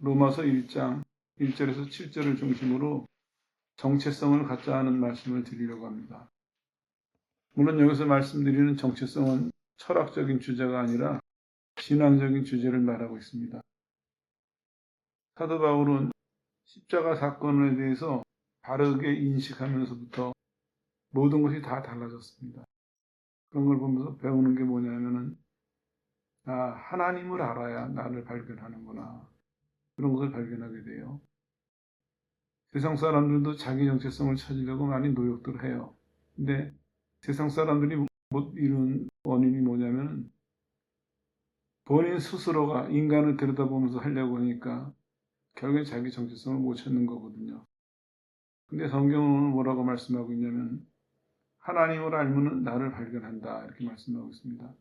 로마서 1장 1절에서 7절을 중심으로 정체성을 갖자 하는 말씀을 드리려고 합니다. 물론 여기서 말씀드리는 정체성은 철학적인 주제가 아니라 신앙적인 주제를 말하고 있습니다. 사도 바울은 십자가 사건에 대해서 바르게 인식하면서부터 모든 것이 다 달라졌습니다. 그런 걸 보면서 배우는 게 뭐냐면은 하나님을 알아야 나를 발견하는구나. 그런 것을 발견하게 돼요. 세상 사람들도 자기 정체성을 찾으려고 많이 노력들 해요. 근데 세상 사람들이 못 이룬 원인이 뭐냐면 본인 스스로가 인간을 들여다보면서 하려고 하니까 결국엔 자기 정체성을 못 찾는 거거든요. 근데 성경은 뭐라고 말씀하고 있냐면 하나님을 알면 나를 발견한다 이렇게 말씀하고 있습니다.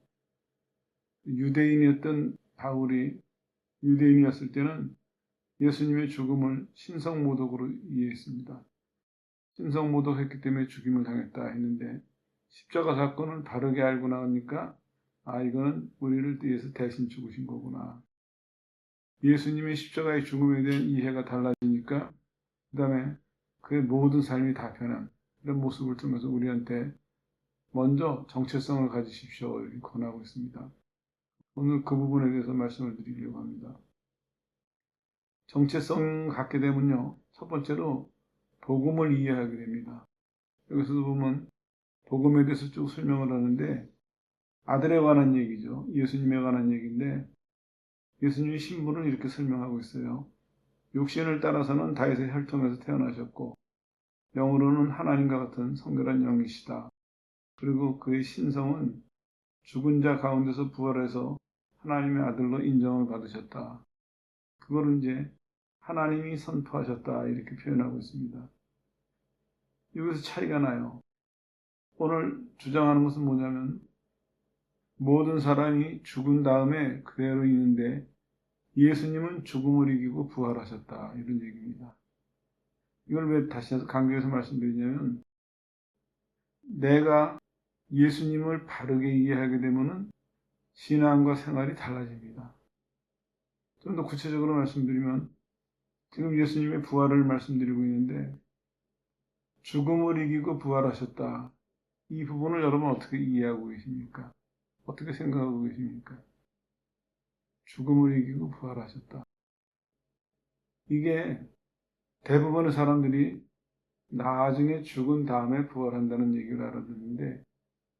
유대인이었던 바울이 유대인이었을 때는 예수님의 죽음을 신성모독으로 이해했습니다. 신성모독했기 때문에 죽임을 당했다 했는데 십자가 사건을 바르게 알고 나니까 이거는 우리를 위해서 대신 죽으신 거구나. 예수님의 십자가의 죽음에 대한 이해가 달라지니까 그 다음에 그의 모든 삶이 다 변한 이런 모습을 통해서 우리한테 먼저 정체성을 가지십시오 이렇게 권하고 있습니다. 오늘 그 부분에 대해서 말씀을 드리려고 합니다. 정체성 갖게 되면요. 첫 번째로 복음을 이해하게 됩니다. 여기서도 보면 복음에 대해서 쭉 설명을 하는데 아들에 관한 얘기죠. 예수님에 관한 얘기인데 예수님의 신분을 이렇게 설명하고 있어요. 육신을 따라서는 다윗의 혈통에서 태어나셨고 영으로는 하나님과 같은 성결한 영이시다. 그리고 그의 신성은 죽은 자 가운데서 부활해서 하나님의 아들로 인정을 받으셨다. 그거를 이제 하나님이 선포하셨다 이렇게 표현하고 있습니다. 여기서 차이가 나요. 오늘 주장하는 것은 뭐냐면 모든 사람이 죽은 다음에 그대로 있는데 예수님은 죽음을 이기고 부활하셨다 이런 얘기입니다. 이걸 왜 다시 강조해서 말씀드리냐면 내가 예수님을 바르게 이해하게 되면 신앙과 생활이 달라집니다. 좀 더 구체적으로 말씀드리면 지금 예수님의 부활을 말씀드리고 있는데 죽음을 이기고 부활하셨다. 이 부분을 여러분 어떻게 이해하고 계십니까? 어떻게 생각하고 계십니까? 죽음을 이기고 부활하셨다. 이게 대부분의 사람들이 나중에 죽은 다음에 부활한다는 얘기를 알아듣는데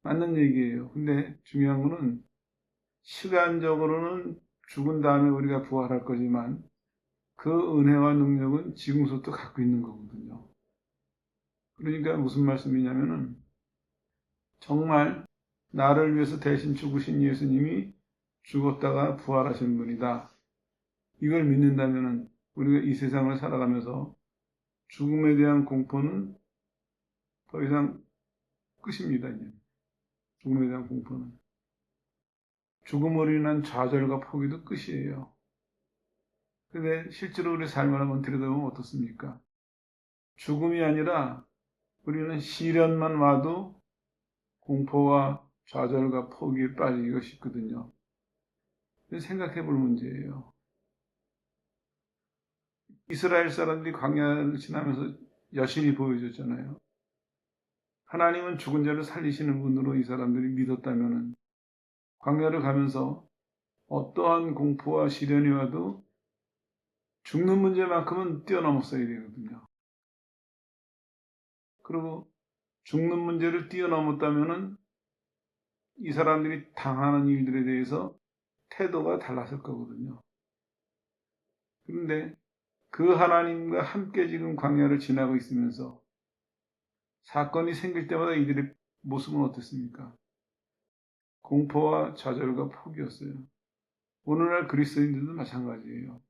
맞는 얘기예요. 근데 중요한 거는 시간적으로는 죽은 다음에 우리가 부활할 거지만 그 은혜와 능력은 지금부터 갖고 있는 거거든요. 그러니까 무슨 말씀이냐면은 정말 나를 위해서 대신 죽으신 예수님이 죽었다가 부활하신 분이다. 이걸 믿는다면은 우리가 이 세상을 살아가면서 죽음에 대한 공포는 더 이상 끝입니다. 이제. 죽음에 대한 공포는. 죽음으로 인한 좌절과 포기도 끝이에요. 근데 실제로 우리 삶을 한번 들여다보면 어떻습니까? 죽음이 아니라 우리는 시련만 와도 공포와 좌절과 포기에 빠지기가 쉽거든요. 생각해 볼 문제예요. 이스라엘 사람들이 광야를 지나면서 여신이 보여줬잖아요. 하나님은 죽은 자를 살리시는 분으로 이 사람들이 믿었다면 광야를 가면서 어떠한 공포와 시련이 와도 죽는 문제만큼은 뛰어넘었어야 되거든요. 그리고 죽는 문제를 뛰어넘었다면 이 사람들이 당하는 일들에 대해서 태도가 달랐을 거거든요. 그런데 그 하나님과 함께 지금 광야를 지나고 있으면서 사건이 생길 때마다 이들의 모습은 어땠습니까? 공포와 좌절과 포기였어요. 오늘날 그리스도인들도 마찬가지예요.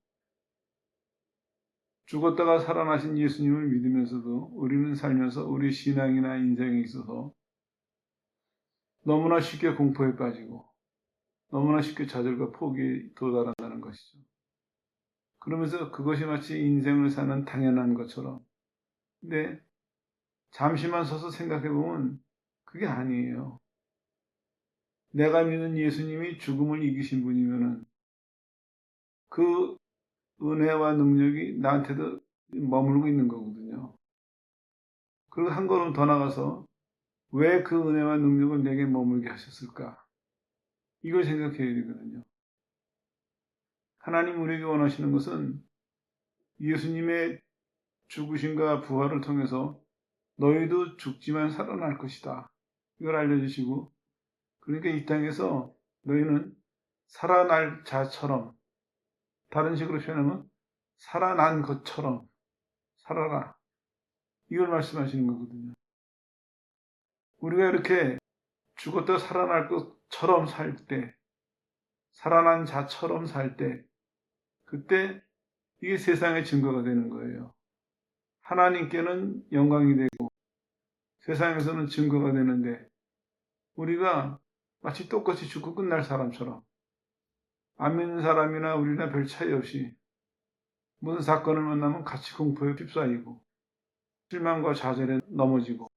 죽었다가 살아나신 예수님을 믿으면서도 우리는 살면서 우리 신앙이나 인생에 있어서 너무나 쉽게 공포에 빠지고 너무나 쉽게 좌절과 포기에 도달한다는 것이죠. 그러면서 그것이 마치 인생을 사는 당연한 것처럼. 근데 잠시만 서서 생각해보면 그게 아니에요. 내가 믿는 예수님이 죽음을 이기신 분이면은 그 은혜와 능력이 나한테도 머물고 있는 거거든요. 그리고 한 걸음 더 나가서 왜 그 은혜와 능력을 내게 머물게 하셨을까? 이걸 생각해야 되거든요. 하나님 우리에게 원하시는 것은 예수님의 죽으심과 부활을 통해서 너희도 죽지만 살아날 것이다. 이걸 알려주시고, 그러니까 이 땅에서 너희는 살아날 자처럼, 다른 식으로 표현하면 살아난 것처럼 살아라. 이걸 말씀하시는 거거든요. 우리가 이렇게 죽었다 살아날 것처럼 살 때, 살아난 자처럼 살 때, 그때 이게 세상의 증거가 되는 거예요. 하나님께는 영광이 되고 세상에서는 증거가 되는데 우리가 마치 똑같이 죽고 끝날 사람처럼 안 믿는 사람이나 우리나 별 차이 없이 무슨 사건을 만나면 같이 공포에 휩싸이고 실망과 좌절에 넘어지고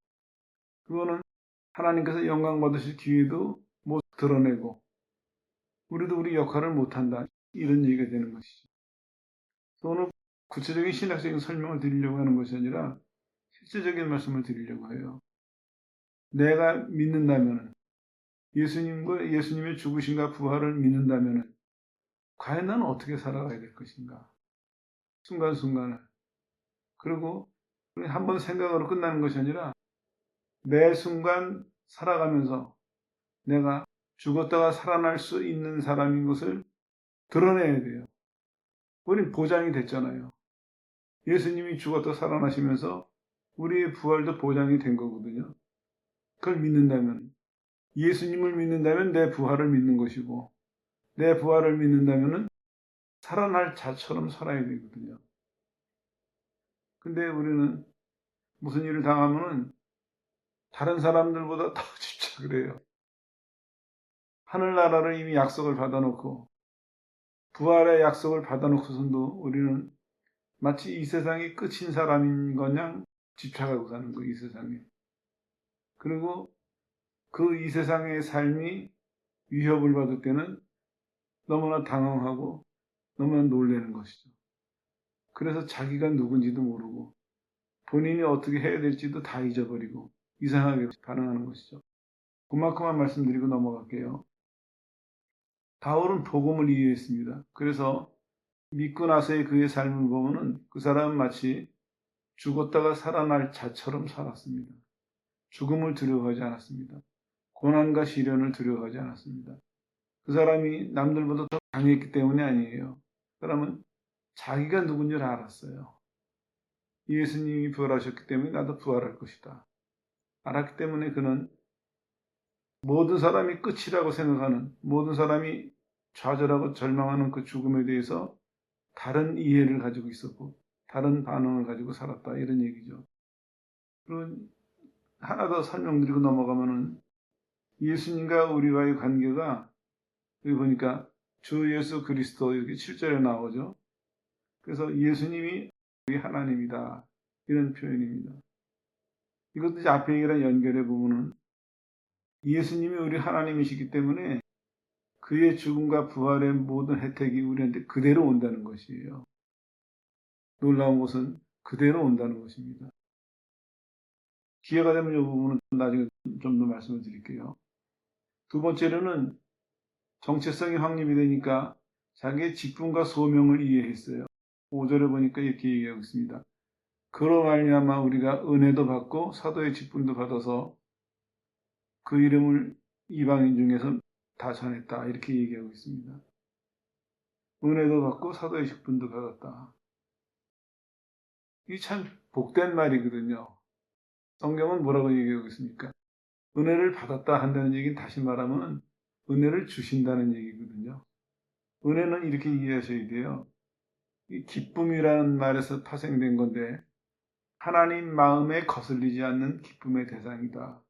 그거는 하나님께서 영광 받으실 기회도 못 드러내고 우리도 우리 역할을 못한다 이런 얘기가 되는 것이죠. 오늘 구체적인 신학적인 설명을 드리려고 하는 것이 아니라 실제적인 말씀을 드리려고 해요. 내가 믿는다면 예수님과 예수님의 죽으심과 부활을 믿는다면 과연 나는 어떻게 살아가야 될 것인가? 순간순간을. 그리고 한번 생각으로 끝나는 것이 아니라 매 순간 살아가면서 내가 죽었다가 살아날 수 있는 사람인 것을 드러내야 돼요. 우린 보장이 됐잖아요. 예수님이 죽었다 살아나시면서 우리의 부활도 보장이 된 거거든요. 그걸 믿는다면, 예수님을 믿는다면 내 부활을 믿는 것이고, 내 부활을 믿는다면 살아날 자처럼 살아야 되거든요. 근데 우리는 무슨 일을 당하면은 다른 사람들보다 더 집착을 해요. 하늘나라를 이미 약속을 받아놓고 부활의 약속을 받아놓고선도 우리는 마치 이 세상이 끝인 사람인 거냥 집착하고 사는 거예요. 이 세상에. 그리고 그 이 세상의 삶이 위협을 받을 때는 너무나 당황하고 너무나 놀라는 것이죠. 그래서 자기가 누군지도 모르고 본인이 어떻게 해야 될지도 다 잊어버리고 이상하게 반응하는 것이죠. 그만큼만 말씀드리고 넘어갈게요. 바울은 복음을 이해했습니다. 그래서 믿고 나서의 그의 삶을 보면은 그 사람은 마치 죽었다가 살아날 자처럼 살았습니다. 죽음을 두려워하지 않았습니다. 고난과 시련을 두려워하지 않았습니다. 그 사람이 남들보다 더 강했기 때문이 아니에요. 그 사람은 자기가 누군 줄 알았어요. 예수님이 부활하셨기 때문에 나도 부활할 것이다. 알았기 때문에 그는 모든 사람이 끝이라고 생각하는, 모든 사람이 좌절하고 절망하는 그 죽음에 대해서 다른 이해를 가지고 있었고 다른 반응을 가지고 살았다 이런 얘기죠. 그리고 하나 더 설명드리고 넘어가면은 예수님과 우리와의 관계가 여기 보니까 주 예수 그리스도 이렇게 7절에 나오죠. 그래서 예수님이 우리 하나님이다 이런 표현입니다. 이것도 이제 앞에 얘기랑 연결해 보면은 예수님이 우리 하나님이시기 때문에 그의 죽음과 부활의 모든 혜택이 우리한테 그대로 온다는 것이에요. 놀라운 것은 그대로 온다는 것입니다. 기회가 되면 이 부분은 나중에 좀 더 말씀을 드릴게요. 두 번째로는 정체성이 확립이 되니까 자기의 직분과 소명을 이해했어요. 5절에 보니까 이렇게 얘기하고 있습니다. 그로 말미암아 우리가 은혜도 받고 사도의 직분도 받아서 그 이름을 이방인 중에서 다 전했다. 이렇게 얘기하고 있습니다. 은혜도 받고 사도의 직분도 받았다. 이게 참 복된 말이거든요. 성경은 뭐라고 얘기하고 있습니까? 은혜를 받았다 한다는 얘기는 다시 말하면 은혜를 주신다는 얘기거든요. 은혜는 이렇게 이해하셔야 돼요. 이 기쁨이라는 말에서 파생된 건데 하나님 마음에 거슬리지 않는 기쁨의 대상이다.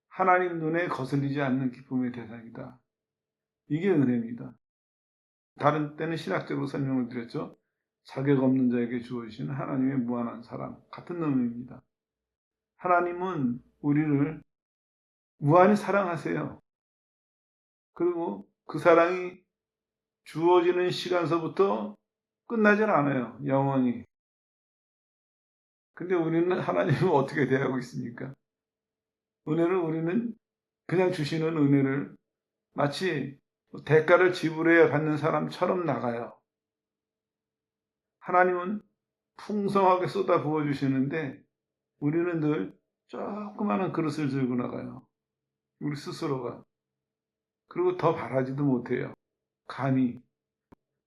하나님 눈에 거슬리지 않는 기쁨의 대상이다. 이게 은혜입니다. 다른 때는 신학적으로 설명을 드렸죠. 자격 없는 자에게 주어지시는 하나님의 무한한 사랑 같은 의미입니다. 하나님은 우리를 무한히 사랑하세요. 그리고 그 사랑이 주어지는 시간서부터 끝나질 않아요. 영원히. 근데 우리는 하나님을 어떻게 대하고 있습니까? 은혜를 우리는 그냥 주시는 은혜를 마치 대가를 지불해야 받는 사람처럼 나가요. 하나님은 풍성하게 쏟아 부어 주시는데 우리는 늘 조그마한 그릇을 들고 나가요. 우리 스스로가. 그리고 더 바라지도 못해요. 감히.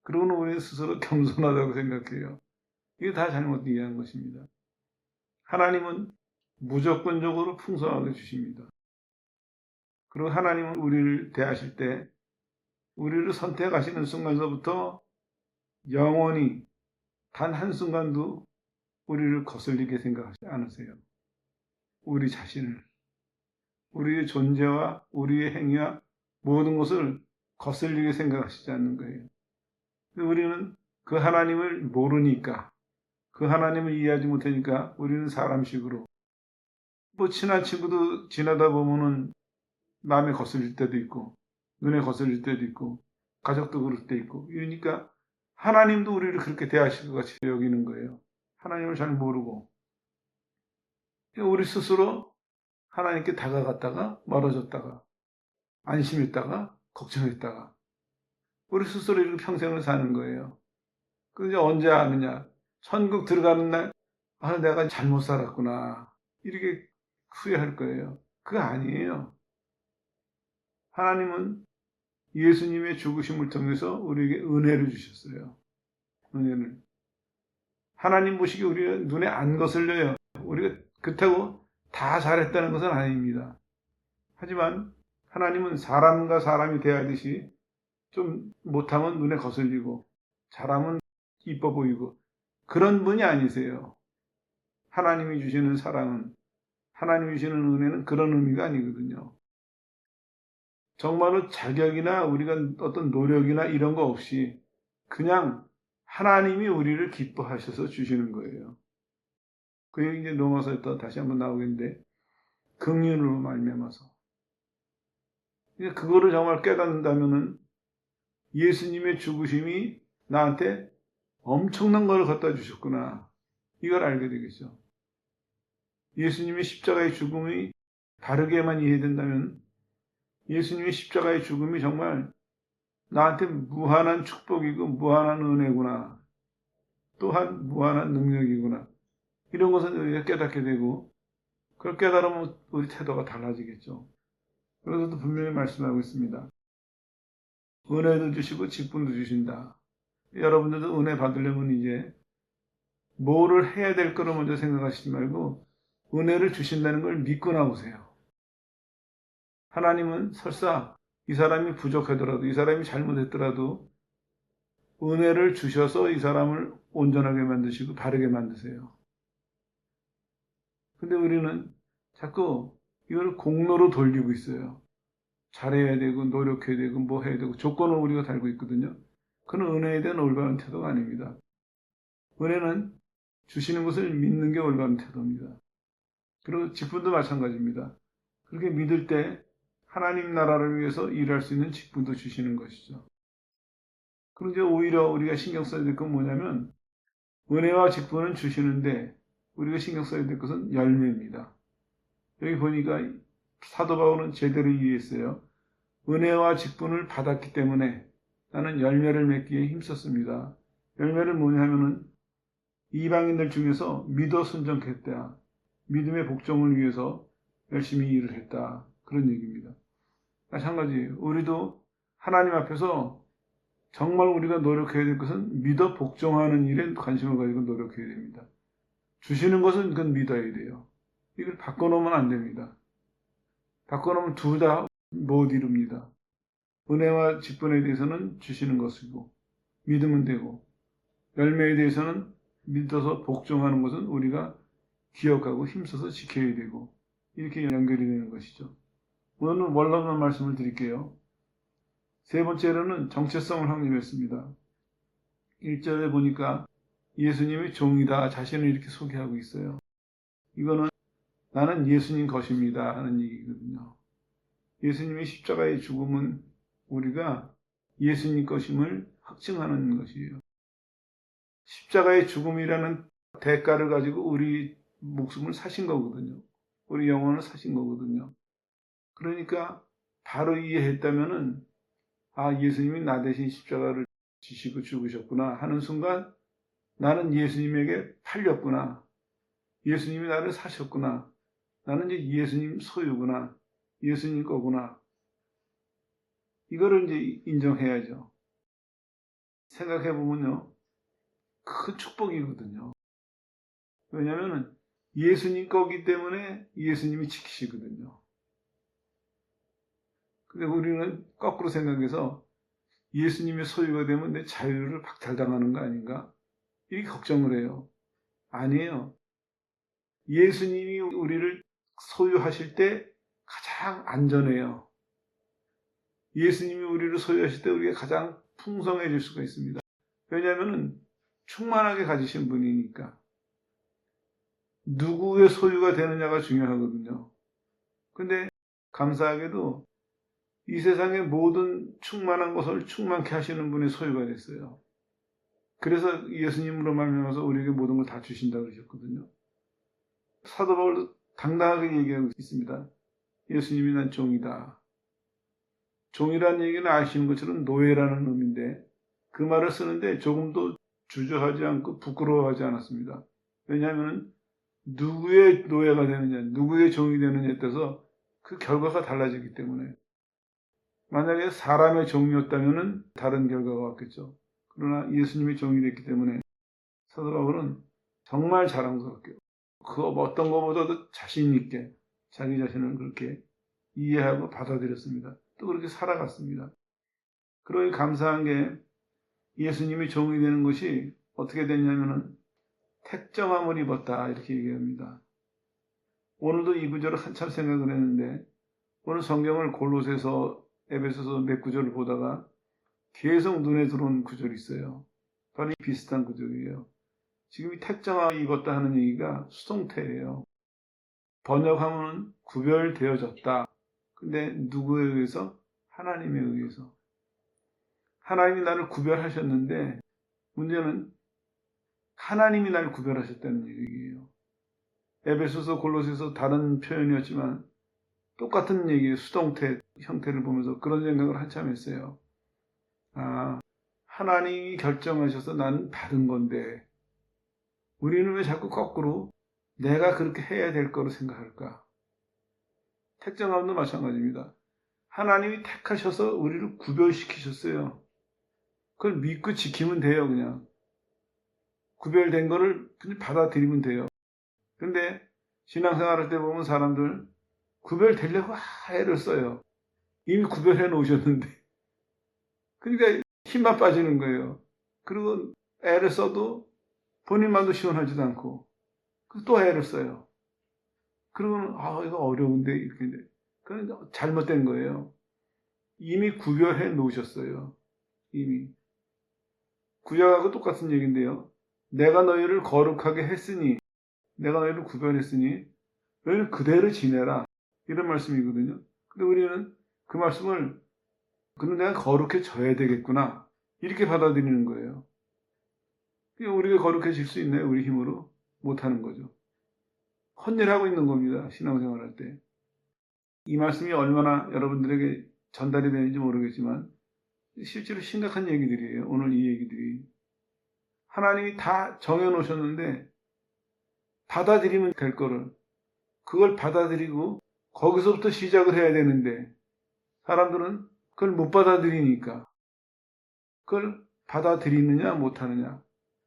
그러고는 우리는 스스로 겸손하다고 생각해요. 이게 다 잘못 이해한 것입니다. 하나님은 무조건적으로 풍성하게 주십니다. 그리고 하나님은 우리를 대하실 때 우리를 선택하시는 순간서부터 영원히 단 한순간도 우리를 거슬리게 생각하지 않으세요. 우리 자신을, 우리의 존재와 우리의 행위와 모든 것을 거슬리게 생각하시지 않는 거예요. 우리는 그 하나님을 모르니까, 그 하나님을 이해하지 못하니까 우리는 사람식으로, 친한 친구도 지나다 보면은 마음에 거슬릴 때도 있고, 눈에 거슬릴 때도 있고, 가족도 그럴 때 있고, 이러니까 하나님도 우리를 그렇게 대하실 것 같이 여기는 거예요. 하나님을 잘 모르고. 우리 스스로 하나님께 다가갔다가 멀어졌다가, 안심했다가, 걱정했다가, 우리 스스로 이렇게 평생을 사는 거예요. 그런데 언제 아느냐? 천국 들어가는 날, 내가 잘못 살았구나. 이렇게 후회할 거예요. 그거 아니에요. 하나님은 예수님의 죽으심을 통해서 우리에게 은혜를 주셨어요. 은혜를. 하나님 보시기에 우리가 눈에 안 거슬려요. 우리가 그렇다고 다 잘했다는 것은 아닙니다. 하지만 하나님은 사람과 사람이 대하듯이 좀 못하면 눈에 거슬리고 잘하면 이뻐 보이고 그런 분이 아니세요. 하나님이 주시는 사랑은, 하나님이 주시는 은혜는 그런 의미가 아니거든요. 정말로 자격이나 우리가 어떤 노력이나 이런 거 없이 그냥 하나님이 우리를 기뻐하셔서 주시는 거예요. 그게 이제 로마서에 또 다시 한번 나오겠는데 긍휼으로 말미암아서. 그거를 정말 깨닫는다면은 예수님의 죽으심이 나한테 엄청난 걸 갖다 주셨구나. 이걸 알게 되겠죠. 예수님의 십자가의 죽음이 바르게만 이해된다면 예수님의 십자가의 죽음이 정말 나한테 무한한 축복이고 무한한 은혜구나. 또한 무한한 능력이구나. 이런 것을 우리가 깨닫게 되고 그걸 깨달으면 우리 태도가 달라지겠죠. 그래서도 분명히 말씀하고 있습니다. 은혜도 주시고 직분도 주신다. 여러분들도 은혜 받으려면 이제 뭐를 해야 될 거를 먼저 생각하시지 말고 은혜를 주신다는 걸 믿고 나오세요. 하나님은 설사 이 사람이 부족하더라도 이 사람이 잘못했더라도 은혜를 주셔서 이 사람을 온전하게 만드시고 바르게 만드세요. 근데 우리는 자꾸 이걸 공로로 돌리고 있어요. 잘해야 되고 노력해야 되고 뭐 해야 되고 조건을 우리가 달고 있거든요. 그건 은혜에 대한 올바른 태도가 아닙니다. 은혜는 주시는 것을 믿는 게 올바른 태도입니다. 그리고 직분도 마찬가지입니다. 그렇게 믿을 때 하나님 나라를 위해서 일할 수 있는 직분도 주시는 것이죠. 그런데 오히려 우리가 신경 써야 될 건 뭐냐면 은혜와 직분은 주시는데 우리가 신경 써야 될 것은 열매입니다. 여기 보니까 사도 바울은 제대로 이해했어요. 은혜와 직분을 받았기 때문에 나는 열매를 맺기에 힘썼습니다. 열매를 뭐냐면은 이방인들 중에서 믿어 순종했다. 믿음의 복종을 위해서 열심히 일을 했다. 그런 얘기입니다. 마찬가지예요. 우리도 하나님 앞에서 정말 우리가 노력해야 될 것은 믿어 복종하는 일에 관심을 가지고 노력해야 됩니다. 주시는 것은 그건 믿어야 돼요. 이걸 바꿔놓으면 안 됩니다. 바꿔놓으면 둘 다 못 이룹니다. 은혜와 직분에 대해서는 주시는 것이고 믿으면 되고 열매에 대해서는 믿어서 복종하는 것은 우리가 기억하고 힘써서 지켜야 되고 이렇게 연결이 되는 것이죠. 오늘은 원론만 말씀을 드릴게요. 세 번째로는 정체성을 확립했습니다. 1절에 보니까 예수님이 종이다 자신을 이렇게 소개하고 있어요. 이거는 나는 예수님 것입니다 하는 얘기거든요. 예수님의 십자가의 죽음은 우리가 예수님 것임을 확증하는 것이에요. 십자가의 죽음이라는 대가를 가지고 우리 목숨을 사신 거거든요. 우리 영혼을 사신 거거든요. 그러니까 바로 이해했다면은 예수님이 나 대신 십자가를 지시고 죽으셨구나 하는 순간 나는 예수님에게 팔렸구나. 예수님이 나를 사셨구나. 나는 이제 예수님 소유구나. 예수님 거구나. 이거를 이제 인정해야죠. 생각해보면요. 큰 축복이거든요. 왜냐하면 예수님 거기 때문에 예수님이 지키시거든요. 근데 우리는 거꾸로 생각해서 예수님의 소유가 되면 내 자유를 박탈당하는 거 아닌가? 이렇게 걱정을 해요. 아니에요. 예수님이 우리를 소유하실 때 가장 안전해요. 예수님이 우리를 소유하실 때 우리가 가장 풍성해질 수가 있습니다. 왜냐하면 충만하게 가지신 분이니까. 누구의 소유가 되느냐가 중요하거든요. 근데 감사하게도 이 세상의 모든 충만한 것을 충만케 하시는 분의 소유가 됐어요. 그래서 예수님으로 말미암아서 우리에게 모든 걸 다 주신다고 그러셨거든요. 사도 바울도 당당하게 얘기하고 있습니다. 예수님이 난 종이다. 종이라는 얘기는 아시는 것처럼 노예라는 의미인데 그 말을 쓰는데 조금도 주저하지 않고 부끄러워하지 않았습니다. 왜냐하면 누구의 노예가 되느냐, 누구의 종이 되느냐에 따라서 그 결과가 달라지기 때문에 만약에 사람의 종이었다면 다른 결과가 왔겠죠. 그러나 예수님의 종이 됐기 때문에 사도 바울은 정말 자랑스럽게 그 어떤 것보다도 자신 있게 자기 자신을 그렇게 이해하고 받아들였습니다. 또 그렇게 살아갔습니다. 그러기 감사한 게 예수님이 종이 되는 것이 어떻게 됐냐면은 택정함을 입었다 이렇게 얘기합니다. 오늘도 이 구절을 한참 생각을 했는데 오늘 성경을 골로새서 에베소서 몇 구절을 보다가 계속 눈에 들어온 구절이 있어요. 바로 비슷한 구절이에요. 지금 이 택정함을 입었다 하는 얘기가 수동태예요. 번역하면 구별되어졌다. 근데 누구에 의해서? 하나님에 의해서. 하나님이 나를 구별하셨는데 문제는 하나님이 나를 구별하셨다는 얘기예요. 에베소서 골로새서 다른 표현이었지만 똑같은 얘기예요. 수동태 형태를 보면서 그런 생각을 한참 했어요. 하나님이 결정하셔서 난 받은 건데 우리는 왜 자꾸 거꾸로 내가 그렇게 해야 될 거로 생각할까? 택정함도 마찬가지입니다. 하나님이 택하셔서 우리를 구별시키셨어요. 그걸 믿고 지키면 돼요, 그냥. 구별된 거를 그냥 받아들이면 돼요. 근데 신앙생활 할 때 보면 사람들 구별되려고 애를 써요. 이미 구별해 놓으셨는데. 그러니까 힘만 빠지는 거예요. 그리고 애를 써도 본인만도 시원하지도 않고 또 애를 써요. 그러면 이거 어려운데 이렇게 그건 잘못된 거예요. 이미 구별해 놓으셨어요. 이미. 구약하고 똑같은 얘기인데요. 내가 너희를 거룩하게 했으니 내가 너희를 구별했으니 너희는 그대로 지내라. 이런 말씀이거든요. 근데 우리는 그 말씀을 그럼 내가 거룩해져야 되겠구나. 이렇게 받아들이는 거예요. 우리가 거룩해질 수 있나요? 우리 힘으로? 못하는 거죠. 헛일하고 있는 겁니다. 신앙생활 할 때. 이 말씀이 얼마나 여러분들에게 전달이 되는지 모르겠지만 실제로 심각한 얘기들이에요. 오늘 이 얘기들이. 하나님이 다 정해놓으셨는데 받아들이면 될 거를 그걸 받아들이고 거기서부터 시작을 해야 되는데 사람들은 그걸 못 받아들이니까 그걸 받아들이느냐 못하느냐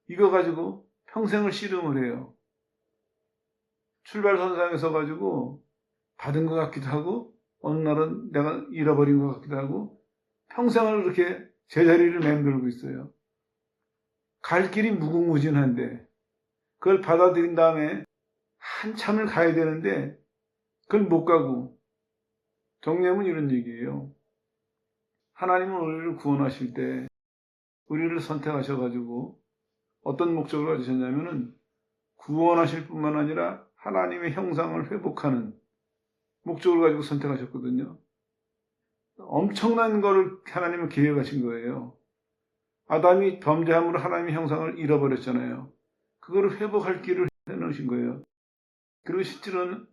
이거 가지고 평생을 씨름을 해요. 출발선상에 서 가지고 받은 것 같기도 하고 어느 날은 내가 잃어버린 것 같기도 하고 평생을 그렇게 제자리를 맴돌고 있어요. 갈 길이 무궁무진한데 그걸 받아들인 다음에 한참을 가야 되는데 그걸 못 가고 정리하면 이런 얘기예요. 하나님은 우리를 구원하실 때 우리를 선택하셔가지고 어떤 목적을 가지셨냐면은 구원하실 뿐만 아니라 하나님의 형상을 회복하는 목적을 가지고 선택하셨거든요. 엄청난 거를 하나님은 계획하신 거예요. 아담이 범죄함으로 하나님의 형상을 잃어버렸잖아요. 그거를 회복할 길을 해놓으신 거예요. 그리고 실제로는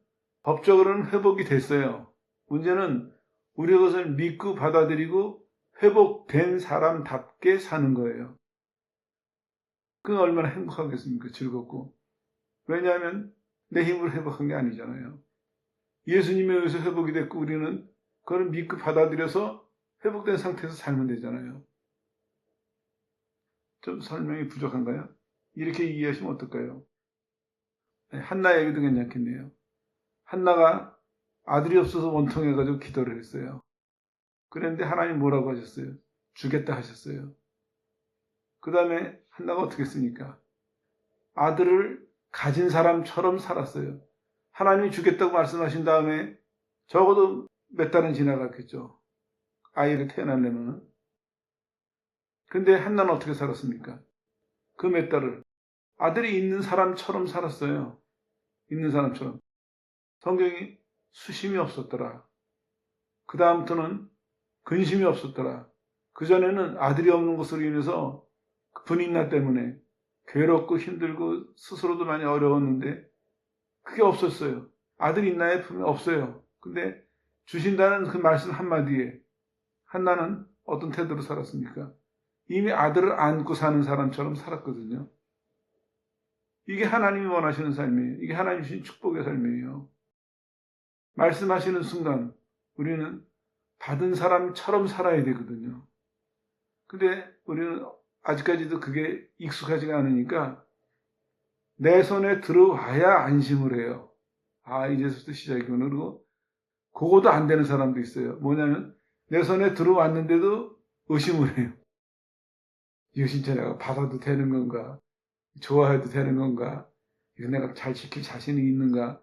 법적으로는 회복이 됐어요. 문제는 우리가 그것을 믿고 받아들이고 회복된 사람답게 사는 거예요. 그건 얼마나 행복하겠습니까? 즐겁고. 왜냐하면 내 힘으로 회복한 게 아니잖아요. 예수님에 의해서 회복이 됐고 우리는 그걸 믿고 받아들여서 회복된 상태에서 살면 되잖아요. 좀 설명이 부족한가요? 이렇게 이해하시면 어떨까요? 한나 얘기도 괜찮겠네요. 한나가 아들이 없어서 원통해가지고 기도를 했어요. 그런데 하나님 뭐라고 하셨어요? 주겠다 하셨어요. 그 다음에 한나가 어떻게 했습니까? 아들을 가진 사람처럼 살았어요. 하나님이 주겠다고 말씀하신 다음에 적어도 몇 달은 지나갔겠죠. 아이를 태어나려면. 근데 한나는 어떻게 살았습니까? 그 몇 달을 아들이 있는 사람처럼 살았어요. 있는 사람처럼. 성경이 수심이 없었더라. 그 다음부터는 근심이 없었더라. 그전에는 아들이 없는 것으로 인해서 분인나 때문에 괴롭고 힘들고 스스로도 많이 어려웠는데 그게 없었어요. 아들이 있나요? 없어요. 근데 주신다는 그 말씀 한마디에 한나는 어떤 태도로 살았습니까? 이미 아들을 안고 사는 사람처럼 살았거든요. 이게 하나님이 원하시는 삶이에요. 이게 하나님 주신 축복의 삶이에요. 말씀하시는 순간 우리는 받은 사람처럼 살아야 되거든요. 근데 우리는 아직까지도 그게 익숙하지가 않으니까 내 손에 들어와야 안심을 해요. 아, 이제부터 시작이구나. 그리고 그것도 안 되는 사람도 있어요. 뭐냐면 내 손에 들어왔는데도 의심을 해요. 이거 진짜 내가 받아도 되는 건가? 좋아해도 되는 건가? 이거 내가 잘 지킬 자신이 있는가?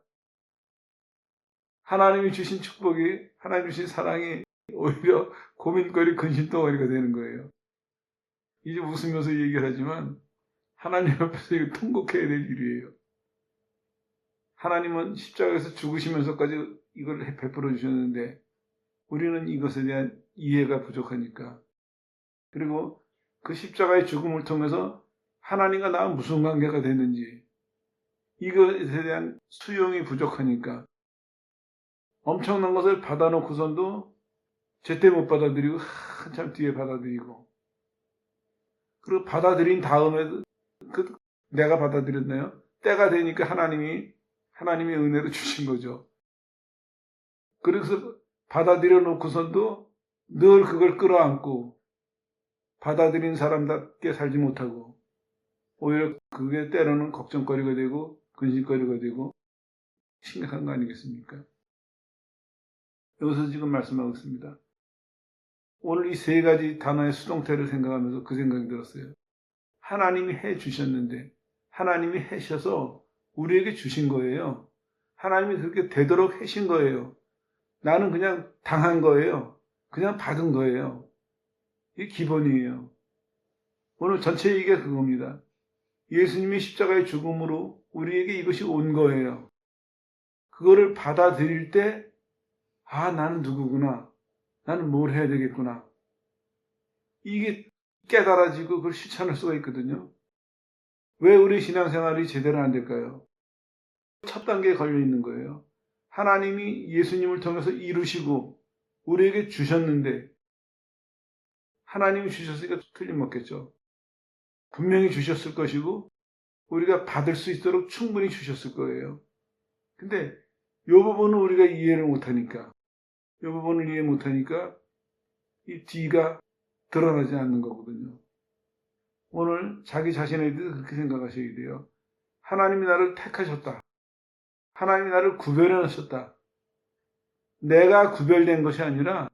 하나님이 주신 축복이, 하나님이 주신 사랑이 오히려 고민거리, 근심덩어리가 되는 거예요. 이제 웃으면서 얘기를 하지만 하나님 앞에서 이거 통곡해야 될 일이에요. 하나님은 십자가에서 죽으시면서까지 이걸 베풀어 주셨는데 우리는 이것에 대한 이해가 부족하니까. 그리고 그 십자가의 죽음을 통해서 하나님과 나와 무슨 관계가 됐는지 이것에 대한 수용이 부족하니까 엄청난 것을 받아놓고선도 제때 못 받아들이고 한참 뒤에 받아들이고 그리고 받아들인 다음에 내가 받아들였나요? 때가 되니까 하나님의 은혜로 주신 거죠. 그래서 받아들여 놓고선도 늘 그걸 끌어안고 받아들인 사람답게 살지 못하고 오히려 그게 때로는 걱정거리가 되고 근심거리가 되고 심각한 거 아니겠습니까? 여기서 지금 말씀하고 있습니다. 오늘 이 세 가지 단어의 수동태를 생각하면서 그 생각이 들었어요. 하나님이 해 주셨는데 하나님이 해셔서 우리에게 주신 거예요. 하나님이 그렇게 되도록 하신 거예요. 나는 그냥 당한 거예요. 그냥 받은 거예요. 이게 기본이에요. 오늘 전체 얘기가 그겁니다. 예수님이 십자가의 죽음으로 우리에게 이것이 온 거예요. 그거를 받아들일 때, 아, 나는 누구구나. 나는 뭘 해야 되겠구나. 이게 깨달아지고 그걸 실천할 수가 있거든요. 왜 우리 신앙생활이 제대로 안 될까요? 첫 단계에 걸려 있는 거예요. 하나님이 예수님을 통해서 이루시고 우리에게 주셨는데 하나님이 주셨으니까 틀림없겠죠. 분명히 주셨을 것이고 우리가 받을 수 있도록 충분히 주셨을 거예요. 근데 이 부분은 우리가 이해를 못하니까 이 부분을 이해 못하니까 이 뒤가 드러나지 않는 거거든요. 오늘 자기 자신에 대해서 그렇게 생각하셔야 돼요. 하나님이 나를 택하셨다. 하나님이 나를 구별해 놓으셨다. 내가 구별된 것이 아니라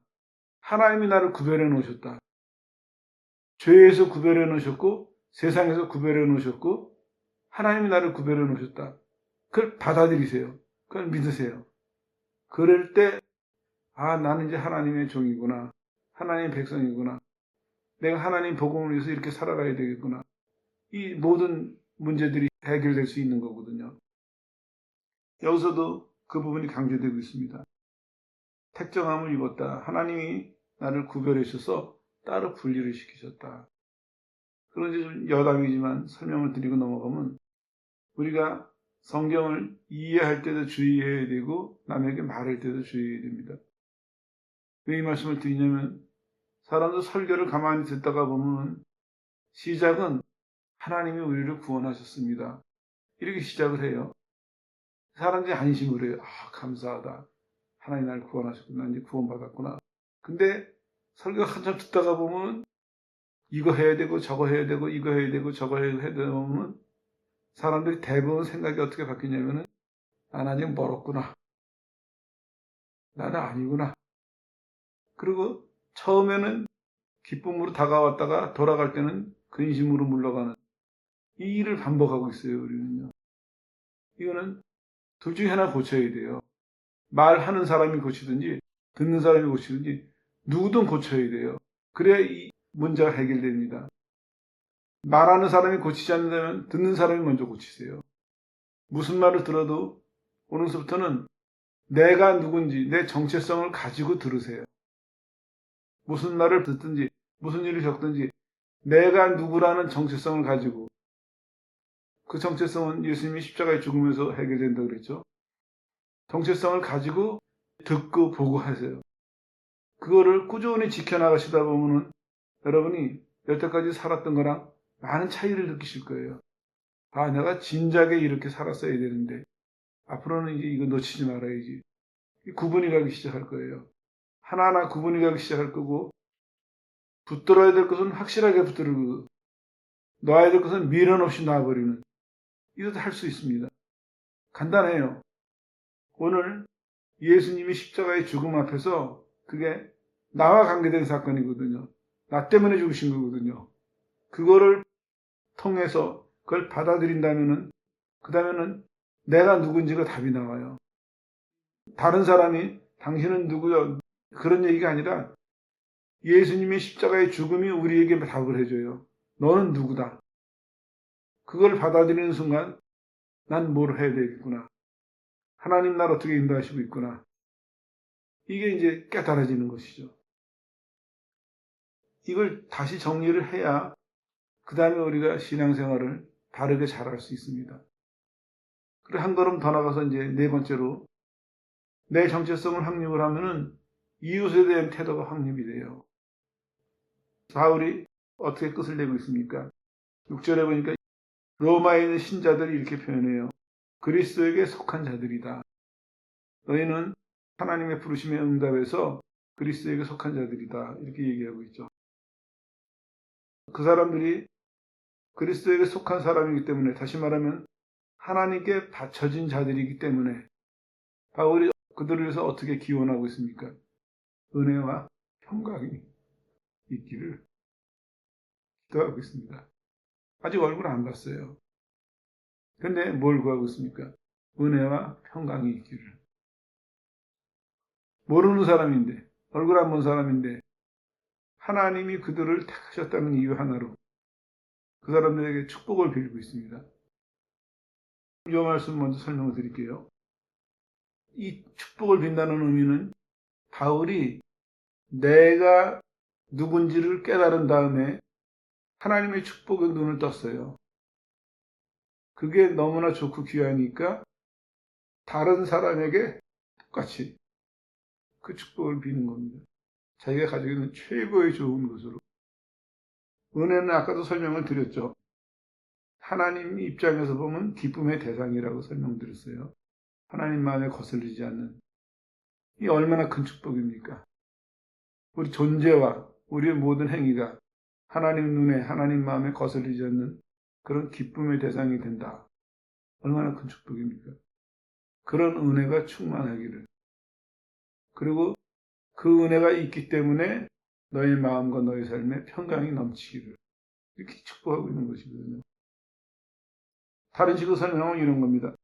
하나님이 나를 구별해 놓으셨다. 죄에서 구별해 놓으셨고 세상에서 구별해 놓으셨고 하나님이 나를 구별해 놓으셨다. 그걸 받아들이세요. 그걸 믿으세요. 그럴 때 아, 나는 이제 하나님의 종이구나. 하나님의 백성이구나. 내가 하나님 복음을 위해서 이렇게 살아가야 되겠구나. 이 모든 문제들이 해결될 수 있는 거거든요. 여기서도 그 부분이 강조되고 있습니다. 택정함을 입었다. 하나님이 나를 구별해 주셔서 따로 분리를 시키셨다. 그런 이제 좀 여담이지만 설명을 드리고 넘어가면 우리가 성경을 이해할 때도 주의해야 되고 남에게 말할 때도 주의해야 됩니다. 왜 이 말씀을 드리냐면 사람도 설교를 가만히 듣다가 보면 시작은 하나님이 우리를 구원하셨습니다. 이렇게 시작을 해요. 사람들이 안심을 해요. 아, 감사하다. 하나님 나를 구원하셨구나. 이제 구원받았구나. 근데 설교 한참 듣다가 보면 이거 해야 되고 저거 해야 되고 이거 해야 되고 저거 해야 되다 보면 사람들이 대부분 생각이 어떻게 바뀌냐면은 난 아직 멀었구나. 나는 아니구나. 그리고 처음에는 기쁨으로 다가왔다가 돌아갈 때는 근심으로 물러가는 이 일을 반복하고 있어요. 우리는요. 이거는 둘 중에 하나 고쳐야 돼요. 말하는 사람이 고치든지 듣는 사람이 고치든지 누구든 고쳐야 돼요. 그래야 이 문제가 해결됩니다. 말하는 사람이 고치지 않는다면 듣는 사람이 먼저 고치세요. 무슨 말을 들어도 오늘서부터는 내가 누군지 내 정체성을 가지고 들으세요. 무슨 말을 듣든지 무슨 일을 겪든지 내가 누구라는 정체성을 가지고 그 정체성은 예수님이 십자가에 죽으면서 해결된다고 그랬죠. 정체성을 가지고 듣고 보고 하세요. 그거를 꾸준히 지켜나가시다 보면은 여러분이 여태까지 살았던 거랑 많은 차이를 느끼실 거예요. 아, 내가 진작에 이렇게 살았어야 되는데 앞으로는 이제 이거 놓치지 말아야지. 구분이 가기 시작할 거예요. 하나하나 구분이 가기 시작할 거고 붙들어야 될 것은 확실하게 붙들고 놔야 될 것은 미련 없이 놔버리는 이것도 할 수 있습니다. 간단해요. 오늘 예수님이 십자가의 죽음 앞에서 그게 나와 관계된 사건이거든요. 나 때문에 죽으신 거거든요. 그거를 통해서 그걸 받아들인다면은 그 다음에는 내가 누군지가 답이 나와요. 다른 사람이 당신은 누구요? 그런 얘기가 아니라 예수님의 십자가의 죽음이 우리에게 답을 해줘요. 너는 누구다. 그걸 받아들이는 순간 난 뭘 해야 되겠구나. 하나님 날 어떻게 인도하시고 있구나. 이게 이제 깨달아지는 것이죠. 이걸 다시 정리를 해야 그 다음에 우리가 신앙생활을 바르게 잘할 수 있습니다. 그리고 한 걸음 더 나가서 이제 네 번째로 내 정체성을 확립을 하면은 이웃에 대한 태도가 확립이 돼요. 바울이 어떻게 끝을 내고 있습니까? 6절에 보니까 로마에 있는 신자들이 이렇게 표현해요. 그리스도에게 속한 자들이다. 너희는 하나님의 부르심에 응답해서 그리스도에게 속한 자들이다. 이렇게 얘기하고 있죠. 그 사람들이 그리스도에게 속한 사람이기 때문에 다시 말하면 하나님께 바쳐진 자들이기 때문에 바울이 그들을 위해서 어떻게 기원하고 있습니까? 은혜와 평강이 있기를 기도하고 있습니다. 아직 얼굴 안 봤어요. 근데 뭘 구하고 있습니까? 은혜와 평강이 있기를. 모르는 사람인데 얼굴 안 본 사람인데 하나님이 그들을 택하셨다는 이유 하나로 그 사람들에게 축복을 빌고 있습니다. 이 말씀 먼저 설명을 드릴게요. 이 축복을 빈다는 의미는 바울이 내가 누군지를 깨달은 다음에 하나님의 축복에 눈을 떴어요. 그게 너무나 좋고 귀하니까 다른 사람에게 똑같이 그 축복을 비는 겁니다. 자기가 가지고 있는 최고의 좋은 것으로. 은혜는 아까도 설명을 드렸죠. 하나님 입장에서 보면 기쁨의 대상이라고 설명드렸어요. 하나님 마음에 거슬리지 않는. 이 얼마나 큰 축복입니까? 우리 존재와 우리의 모든 행위가 하나님 눈에 하나님 마음에 거슬리지 않는 그런 기쁨의 대상이 된다. 얼마나 큰 축복입니까? 그런 은혜가 충만하기를. 그리고 그 은혜가 있기 때문에 너의 마음과 너의 삶에 평강이 넘치기를. 이렇게 축복하고 있는 것이거든요. 다른 식으로 설명하면 이런 겁니다.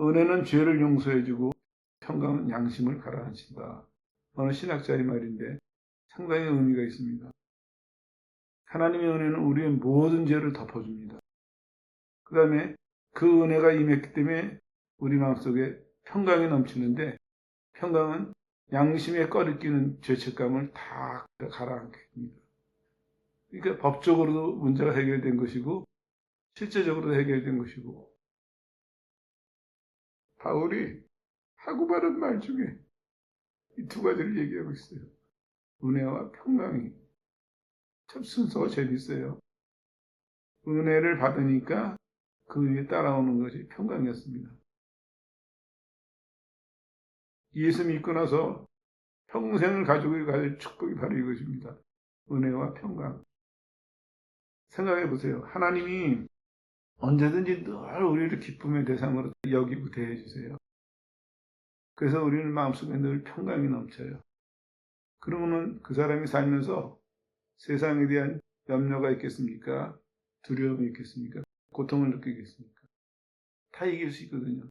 은혜는 죄를 용서해주고 평강은 양심을 가라앉힌다. 어느 신학자의 말인데 상당히 의미가 있습니다. 하나님의 은혜는 우리의 모든 죄를 덮어줍니다. 그 다음에 그 은혜가 임했기 때문에 우리 마음속에 평강이 넘치는데 평강은 양심에 꺼리끼는 죄책감을 다 가라앉게 됩니다. 그러니까 법적으로도 문제가 해결된 것이고 실제적으로도 해결된 것이고 바울이 하고 바른 말 중에 이 두 가지를 얘기하고 있어요. 은혜와 평강이 참 순서가 재밌어요. 은혜를 받으니까 그 위에 따라오는 것이 평강이었습니다. 예수 믿고 나서 평생을 가지고 갈 축복이 바로 이것입니다. 은혜와 평강. 생각해 보세요. 하나님이 언제든지 늘 우리를 기쁨의 대상으로 여기고 대해주세요. 그래서 우리는 마음속에 늘 평강이 넘쳐요. 그러면은 그 사람이 살면서 세상에 대한 염려가 있겠습니까? 두려움이 있겠습니까? 고통을 느끼겠습니까? 다 이길 수 있거든요.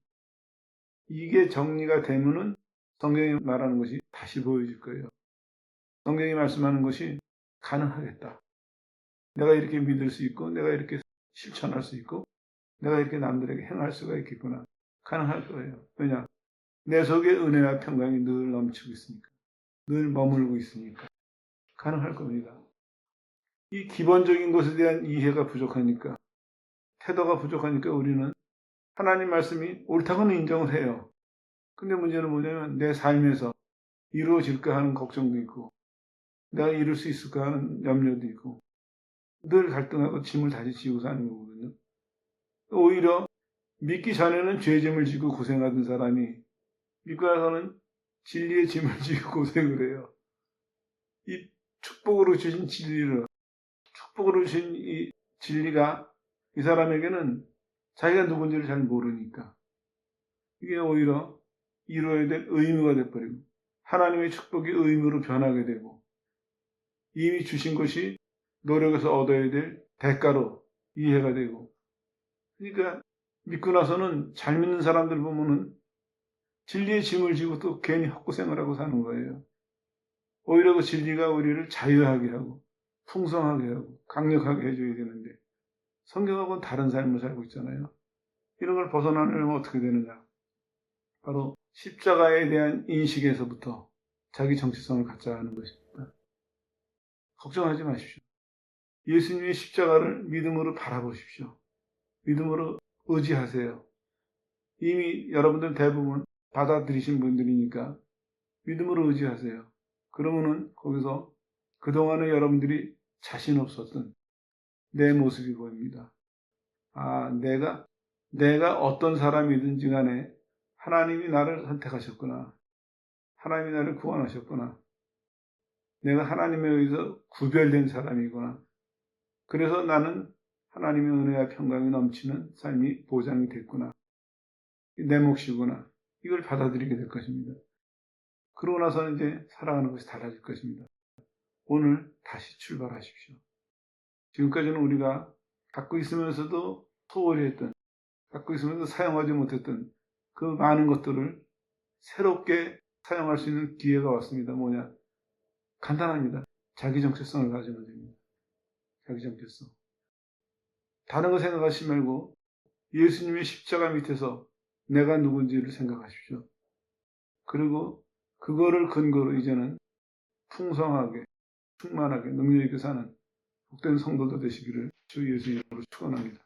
이게 정리가 되면은 성경이 말하는 것이 다시 보여질 거예요. 성경이 말씀하는 것이 가능하겠다. 내가 이렇게 믿을 수 있고, 내가 이렇게 실천할 수 있고, 내가 이렇게 남들에게 행할 수가 있겠구나. 가능할 거예요. 왜냐? 내 속에 은혜와 평강이 늘 넘치고 있으니까. 늘 머물고 있으니까. 가능할 겁니다. 이 기본적인 것에 대한 이해가 부족하니까, 태도가 부족하니까 우리는 하나님 말씀이 옳다고는 인정을 해요. 근데 문제는 뭐냐면 내 삶에서 이루어질까 하는 걱정도 있고, 내가 이룰 수 있을까 하는 염려도 있고, 늘 갈등하고 짐을 다시 지고 사는 거거든요. 오히려 믿기 전에는 죄짐을 지고 고생하던 사람이 믿고 나서는 진리의 짐을 지고 고생을 해요. 이 축복으로 주신 진리를, 축복으로 주신 이 진리가 이 사람에게는 자기가 누군지를 잘 모르니까 이게 오히려 이루어야 될 의무가 돼버리고 하나님의 축복이 의무로 변하게 되고 이미 주신 것이 노력해서 얻어야 될 대가로 이해가 되고 그러니까 믿고 나서는 잘 믿는 사람들 보면은 진리의 짐을 지고 또 괜히 헛고생을 하고 사는 거예요. 오히려 그 진리가 우리를 자유하게 하고 풍성하게 하고 강력하게 해줘야 되는데 성경하고는 다른 삶을 살고 있잖아요. 이런 걸 벗어나려면 어떻게 되느냐. 바로 십자가에 대한 인식에서부터 자기 정체성을 갖자 하는 것입니다. 걱정하지 마십시오. 예수님의 십자가를 믿음으로 바라보십시오. 믿음으로 의지하세요. 이미 여러분들 대부분 받아들이신 분들이니까 믿음으로 의지하세요. 그러면은 거기서 그동안에 여러분들이 자신 없었던 내 모습이 보입니다. 아, 내가 어떤 사람이든지 간에 하나님이 나를 선택하셨구나. 하나님이 나를 구원하셨구나. 내가 하나님에 의해서 구별된 사람이구나. 그래서 나는 하나님의 은혜와 평강이 넘치는 삶이 보장이 됐구나. 내 몫이구나. 이걸 받아들이게 될 것입니다. 그러고 나서는 이제 살아가는 것이 달라질 것입니다. 오늘 다시 출발하십시오. 지금까지는 우리가 갖고 있으면서도 소홀히 했던, 갖고 있으면서 사용하지 못했던 그 많은 것들을 새롭게 사용할 수 있는 기회가 왔습니다. 뭐냐? 간단합니다. 자기 정체성을 가지면 됩니다. 자기 정체성. 다른 거 생각하지 말고 예수님의 십자가 밑에서 내가 누군지를 생각하십시오. 그리고 그거를 근거로 이제는 풍성하게, 충만하게, 능력 있게 사는 복된 성도들 되시기를 주 예수 이름으로 축원합니다.